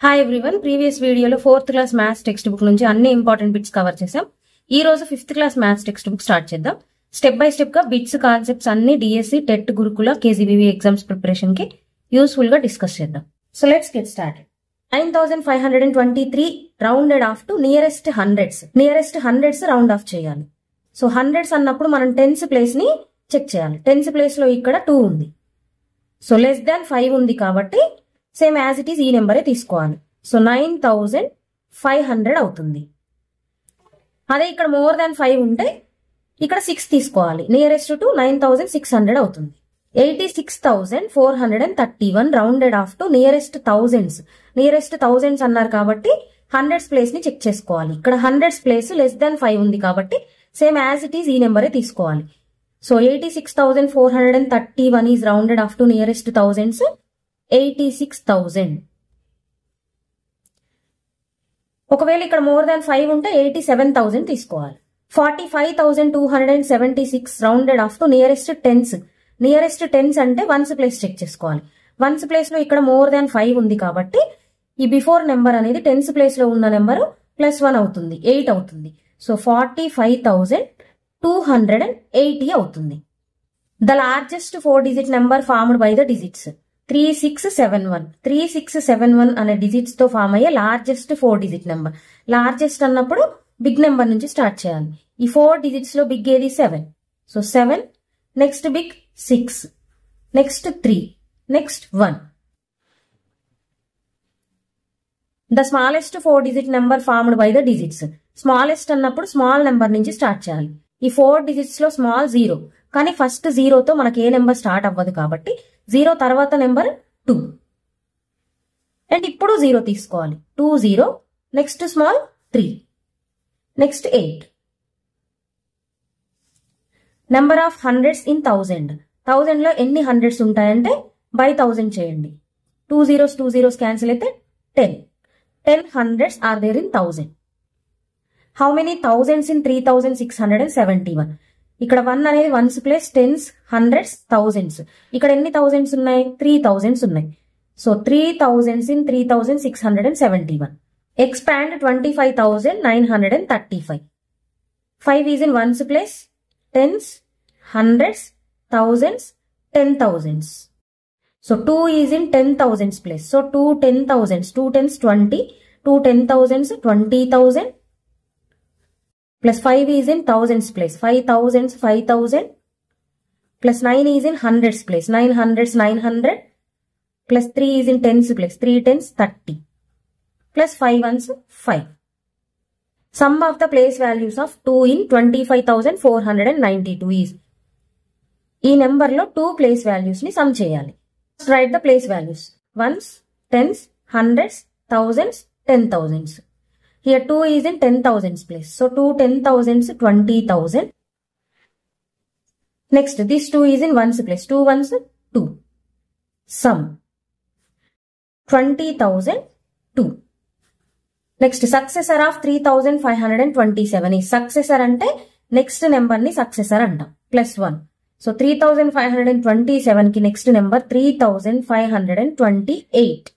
Hi everyone, previous వీడియోలో 4th class maths text book నుంచి అన్ని ఇంపార్టెంట్ బిట్స్ కవర్ చేసాం. ఈ రోజు 5th class maths text book start చేద్దాం. స్టెప్ బై స్టెప్ గా బిట్స్, కాన్సెప్ట్స్ అన్ని డిఎస్సి, టెట్, గురుకుల, కేజీబీవీ ఎగ్జామ్స్ ప్రిపరేషన్ కి యూస్ఫుల్ గా డిస్కస్ చేద్దాం. So let's get started. 9523 rounded off to nearest hundreds round of చేయాలి. సో హండ్రెడ్స్ అన్నప్పుడు మనం టెన్స్ ప్లేస్ ని చెక్ చేయాలి. టెన్స్ ప్లేస్ లో ఇక్కడ 2 ఉంది. సో లెస్ దాన్ 5 ఉంది కాబట్టి సేమ్ యాజ్ ఇట్ ఈస్ ఈ నెంబరే తీసుకోవాలి. సో 9500 అవుతుంది. అదే ఇక్కడ మోర్ దాన్ 5 ఉంటే ఇక్కడ 6 తీసుకోవాలి. నియరెస్ట్ టు 9600 అవుతుంది. 86431 rounded off to nearest thousands అన్నారు కాబట్టి హండ్రెడ్స్ ప్లేస్ ని చెక్ చేసుకోవాలి. ఇక్కడ హండ్రెడ్స్ ప్లేస్ లెస్ దాన్ 5 ఉంది కాబట్టి సేమ్ యాజ్ ఇట్ ఈస్ ఈ నెంబరే తీసుకోవాలి. So 86431 is rounded off to nearest thousands. 86,000. ఒకవేళ ఇక్కడ మోర్ దాన్ 5 ఉంటే 87,000 తీసుకోవాలి. 45,276 rounded off to nearest tens అంటే వన్స్ ప్లేస్ చెక్ చేసుకోవాలి. వన్స్ ప్లేస్ లో ఇక్కడ మోర్ దాన్ 5 ఉంది కాబట్టి ఈ బిఫోర్ నెంబర్ అనేది టెన్స్ ప్లేస్ లో ఉన్న నెంబర్ +1 అవుతుంది, 8 అవుతుంది. సో 45,280 అవుతుంది. The largest 4 digit number formed by the digits 3671 అనే డిజిట్స్ తో ఫామ్ అయ్యే లార్జెస్ట్ 4 డిజిట్ నెంబర్. లార్జెస్ట్ అన్నప్పుడు బిగ్ నెంబర్ నుంచి స్టార్ట్ చేయాలి. ఈ 4 డిజిట్స్ లో బిగ్ ఏది 7. So 7, next big 6, next 3, next 1. The smallest 4 digit number formed by the digits. Smallest అన్నప్పుడు స్మాల్ నెంబర్ నుంచి స్టార్ట్ చేయాలి. ఈ 4 డిజిట్స్ లో స్మాల్ 0, కానీ ఫస్ట్ 0తో మనకి ఏ నెంబర్ స్టార్ట్ అవ్వదు కాబట్టి 0 తర్వాత నెంబర్ 2 అండ్ ఇప్పుడు 0 తీసుకోవాలి. 20, next small 3, next 8. Number of hundreds in 1000 లో ఎన్ని హండ్రెడ్స్ ఉంటాయంటే బై 1000 చేయండి. 2 zeros క్యాన్సిల్ అయితే 10 hundreds are there in 1000. How many thousands in 3671? ఇక్కడ 1 అనేది ones place, tens, hundreds, thousands. ఇక్కడ ఎన్ని థౌజండ్స్ ఉన్నాయి? 3000 ఉన్నాయి. So 3000 in 3671. Expand 25,935. 5 is in ones place, tens, hundreds, thousands, 10,000s. So 2 is in 10,000s place. So 2 10,000s, 2 10s 20, 2 10,000s 20,000 plus 5 is in thousands place, 5,000s 5,000 plus 9 is in hundreds place, 900s 900 plus 3 is in tens place, 3 10s 30 plus 5 ones 5. Sum of the place values of 2 in 25,492 is. ఈ number లో 2 place values ని sum చేయాలి. Write the place values. Ones, tens, hundreds, thousands, 10,000s. Here 2 is in 10,000s place. So 2 10,000s 20,000. Next this 2 is in ones place. 2 ones 2. Sum 20,000 2. Next successor of 3,527 is. Successor ante next number ni successor antam. +1. So 3,527 ki next number 3,528.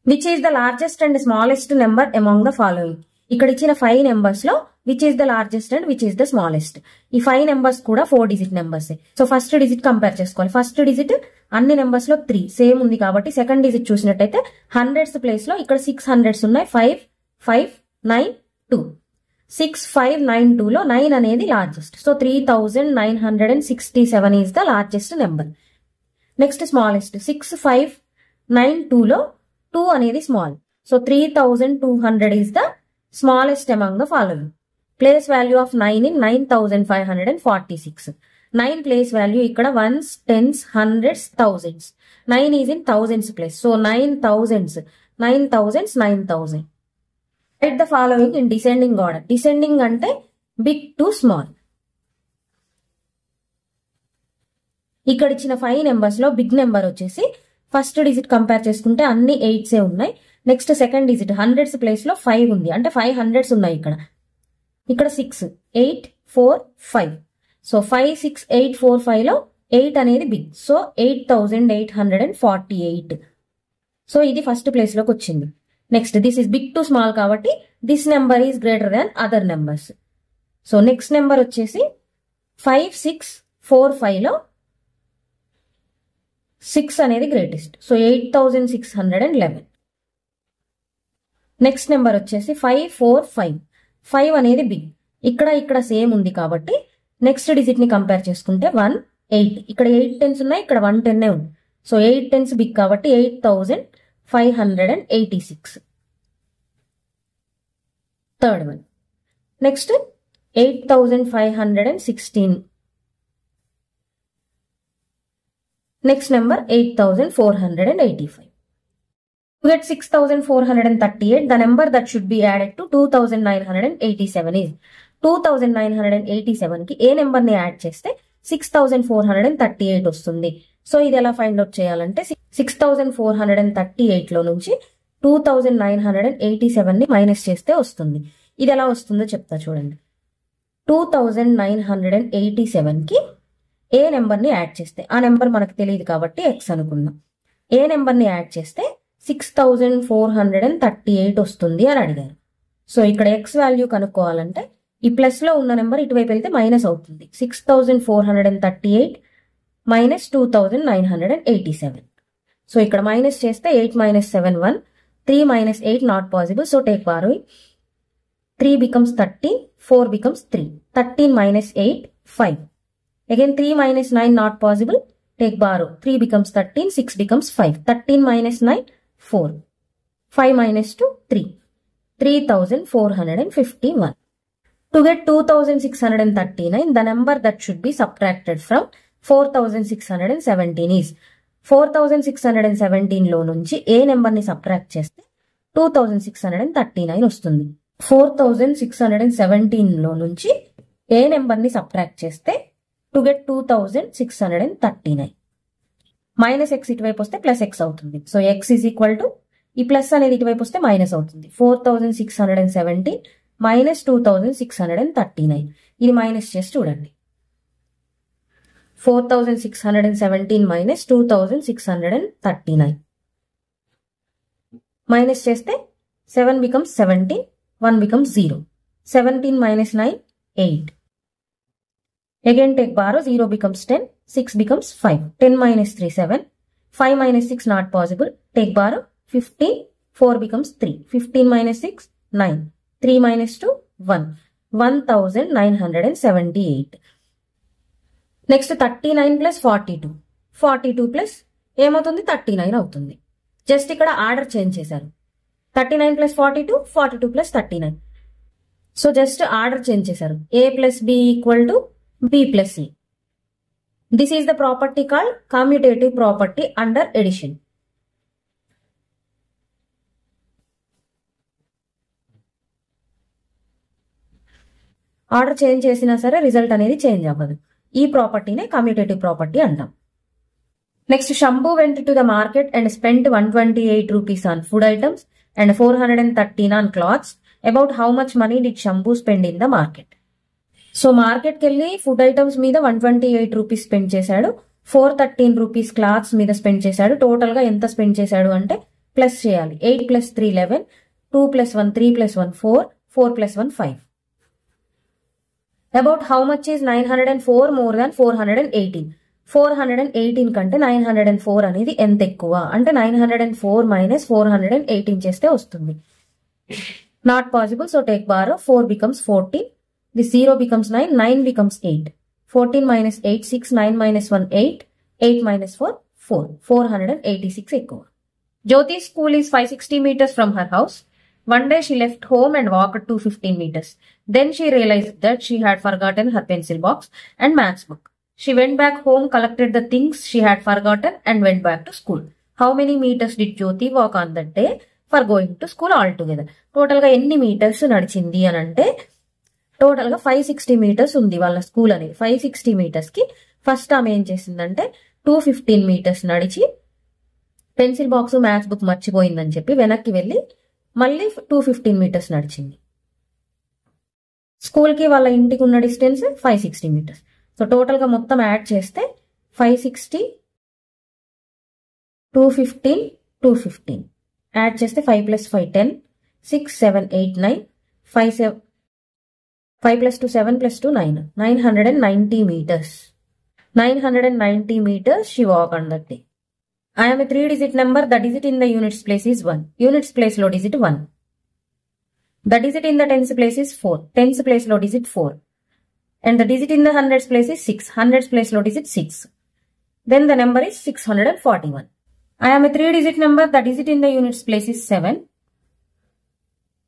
Which is the largest and smallest number among the following? ఇక్కడ ఇచ్చిన 5 numbers లో which is the largest and which is the smallest? ఈ 5 numbers కూడా 4 digit numbers. So first digit compare చేసుకోవాలి. First digit అన్ని numbers లో 3 same ఉంది కాబట్టి సెకండ్ డిజిట్ చూసినట్టయితే హండ్రెడ్స్ ప్లేస్ లో ఇక్కడ 600s ఉన్నాయి. 5 5 9 2. 6592 లో 9 అనేది largest. So 3,967 is the largest number. Next smallest 6592 లో 2 అనేది small. So 3,200 is the smallest among the following. Place value of 9 in 9,546. 9 place value ఇక్కడ ones, tens, hundreds, thousands. 9 is in thousands place. So 9,000s 9,000. Right the following in descending order. Descending అంటే big to small. ఇక్కడ ఇచ్చిన 5 numbers లో big number వచ్చేసి first digit compare చేసుకుంటే అన్ని 8s ఉన్నాయి. Next second digit hundreds place లో 5 ఉంది, అంటే 5 హండ్రెడ్స్ ఉన్నాయి. ఇక్కడ 6 8 4 5. సో 5 6 8 4 5 లో 8 అనేది బిగ్. సో 8,848. సో ఇది ఫస్ట్ ప్లేస్ లోకి వచ్చింది. Next this is big to small కాబట్టి this number is greater than other numbers. So next number వచ్చేసి 5, 6, 4, 5లో 6 అనేది గ్రేటెస్ట్. సో 8611. నెక్స్ట్ నెంబర్ వచ్చేసి 5, 4, 5. 5 అనేది బిగ్. ఇక్కడ సేమ్ ఉంది కాబట్టి నెక్స్ట్ డిజిట్ ని కంపేర్ చేసుకుంటే 1, 8. ఇక్కడ 8 టెన్స్ ఉన్నాయి, ఇక్కడ 1 10 ఉంది. సో 8 టెన్స్ బిగ్ కాబట్టి 8586. Third one. Next 8516. Next number 8485. To get 6438, the number that should be added to 2987 is 2987 కి ఏ నెంబర్ ని యాడ్ చేస్తే 6438 వస్తుంది. సో ఇది ఎలా ఫైండ్ అవుట్ చేయాలంటే 6438 లో నుంచి 2987 ని మైనస్ చేస్తే వస్తుంది. ఇది ఎలా వస్తుందో చెప్తా చూడండి. 2987 కి ఏ నెంబర్ ని యాడ్ చేస్తే, ఆ నెంబర్ మనకు తెలియదు కాబట్టి x అనుకుందాం. ఏ నెంబర్ ని యాడ్ చేస్తే 6438 వస్తుంది అని అడిగారు. సో ఇక్కడ x వాల్యూ కనుక్కోవాలంటే ఈ ప్లస్ లో ఉన్న నెంబర్ ఇటువైపు వెళ్తే మైనస్ అవుతుంది. 6438 మైనస్ 2987. సో ఇక్కడ మైనస్ చేస్తే 8 - 7 1, 3 - 8 not possible. So take borrowing. 3 becomes 13, 4 becomes 3. 13 - 8 5. Again 3 - 9 not possible. Take borrow. 3 becomes 13, 6 becomes 5. 13 - 9 4. 5 - 2 3. 3451. To get 2639, the number that should be subtracted from 4617 is 4617 లో నుంచి ఏ నెంబర్ ని సబ్ట్రాక్ట్ చేస్తే 2639 వస్తుంది. 4617 లో నుంచి ఏ నెంబర్ ని సబ్ట్రాక్ట్ చేస్తే టు గెట్ 2639. మైనస్ ఎక్స్ ఇటువైపు వస్తే ప్లస్ ఎక్స్ అవుతుంది. So X is equal to ఈ ప్లస్ అనేది ఇటువైపు వస్తే మైనస్ అవుతుంది. 4617 మైనస్ 2639. ఇది మైనస్ చేసి చూడండి. 4617 మైనస్ 2639. మైనస్ చేస్తే 7 becomes 17, 1 becomes 0. 17 - 9 8. Again take borrow. 0 becomes 10, 6 becomes 5. 10 - 3 7. 5 - 6 not possible. Take borrow. 15, 4 becomes 3. 15 - 6 9. 3 - 2 1. 1978. Next 39 plus 42. 42 plus ఏమవుతుంది 39 అవుతుంది. జస్ట్ ఇక్కడ ఆర్డర్ చేంజ్ చేశారు. 39 plus 42, 42 plus 39. So just order change చేశారు. a plus b equal to b plus c. This is the property called commutative property under addition. Order change చేసినా సరే result అనేది change అవ్వదు. ఈ ప్రాపర్టీనే కమ్యూటేటివ్ ప్రాపర్టీ అంటాం. Next Shambhu went to the market and spent 128 rupees on food items and 413 on clothes. About how much money did Shambhu spend in the market? So మార్కెట్కి వెళ్ళి food items మీద 128 rupees spend చేశాడు. 413 rupees clothes మీద spend చేశాడు. Total గా ఎంత spend చేశాడు అంటే ప్లస్ చేయాలి. 8 + 3 11, 2 + 1 3 + 1 4, 4 + 1 5. About how much is 904 more than 418? 418 కంటే 904 అనేది ఎంత ఎక్కువ అంటే 904 - 418 చేస్తే వస్తుంది. Not possible. So take borrow. 4 becomes 14. This 0 becomes 9, 9 becomes 8. 14 - 8 6, 9 - 1 8, 8 - 4 4. 486 ఎక్కువ. Jyoti's school is 560 meters from her house. One day she left home and walked 215 meters. Then she realized that she had forgotten her pencil box and maths book. She went back home, collected the things she had forgotten and went back to school. How many meters did Jyoti walk on that day for going to school altogether? Total గా ఎన్ని metres నడిచింది అని అంటే total గా 560 metres ఉంది వాళ్ళ school అనేది. 560 metres కి ఫస్ట్ ఆమె ఏం చేసిందంటే 215 మీటర్స్ నడిచి పెన్సిల్ బాక్స్ మ్యాథ్స్ బుక్ మర్చిపోయిందని చెప్పి వెనక్కి వెళ్ళి మళ్ళీ 215 మీటర్స్ నడిచింది. స్కూల్ కి వాళ్ళ ఇంటికి ఉన్న డిస్టెన్స్ 560 మీటర్స్. సో టోటల్ గా మొత్తం యాడ్ చేస్తే 560, 215, 215 యాడ్ చేస్తే 5 + 5 10, 6 7 8 9, 5 + 2 7 + 2 9, 990 meters. 990 meters she walked on that day. I am a 3-digit number. The digit in the units place is 1. Units place low digit 1. The digit in the tens place is 4. Tens place low digit 4. And the digit in the hundreds place is 6. Hundreds place low digit 6. Then the number is 641. I am a 3-digit number. The digit in the units place is 7.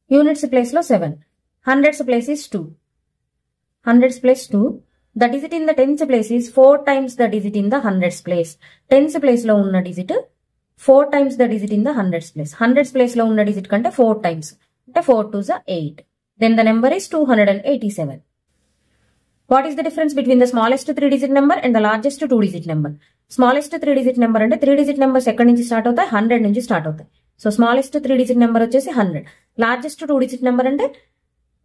Units place low 7. Hundreds place is 2. Hundreds place 2. The digit in the tens place is 4 times the digit in the hundreds place. Tens place lo unna digit 4 times the digit in the hundreds place. Hundreds place lo unna digit kante 4 times. Ante 4 2s are 8. Then the number is 287. What is the difference between the smallest 3-digit number and the largest 2-digit number? Smallest 3-digit number ante 3-digit numbers ekkadi nunchi start avutayi, 100 nunchi start avutayi. So smallest 3-digit number vachesi 100. Largest 2-digit number ante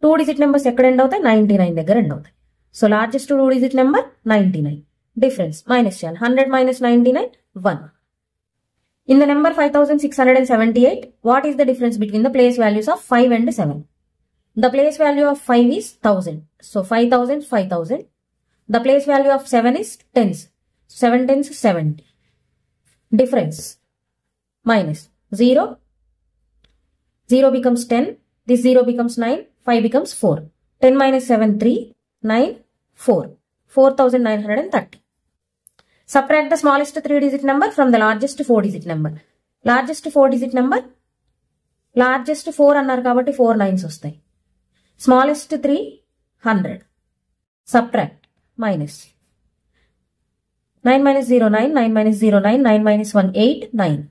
2-digit numbers ekkada end avutayi, 99 దగ్గర end avutayi. So largest 2-digit number 99. Difference minus cheyali. 100 minus 99 1. In the number 5678, what is the difference between the place values of 5 and 7? The place value of 5 is 1000. So 5000 5000. The place value of 7 is tens. 7 tens 70. Difference minus 0. 0 becomes 10. This 0 becomes 9. 5 becomes 4. 10 minus 7 3. 9 4. 4930. Subtract the smallest 3-digit number from the largest 4-digit number. Largest 4-digit number, largest 4 annar kabatti 4 9s vastayi. Smallest 3 100. Subtract minus 9 minus 0 9, 9 minus 0 9, 9 minus 1 8 9.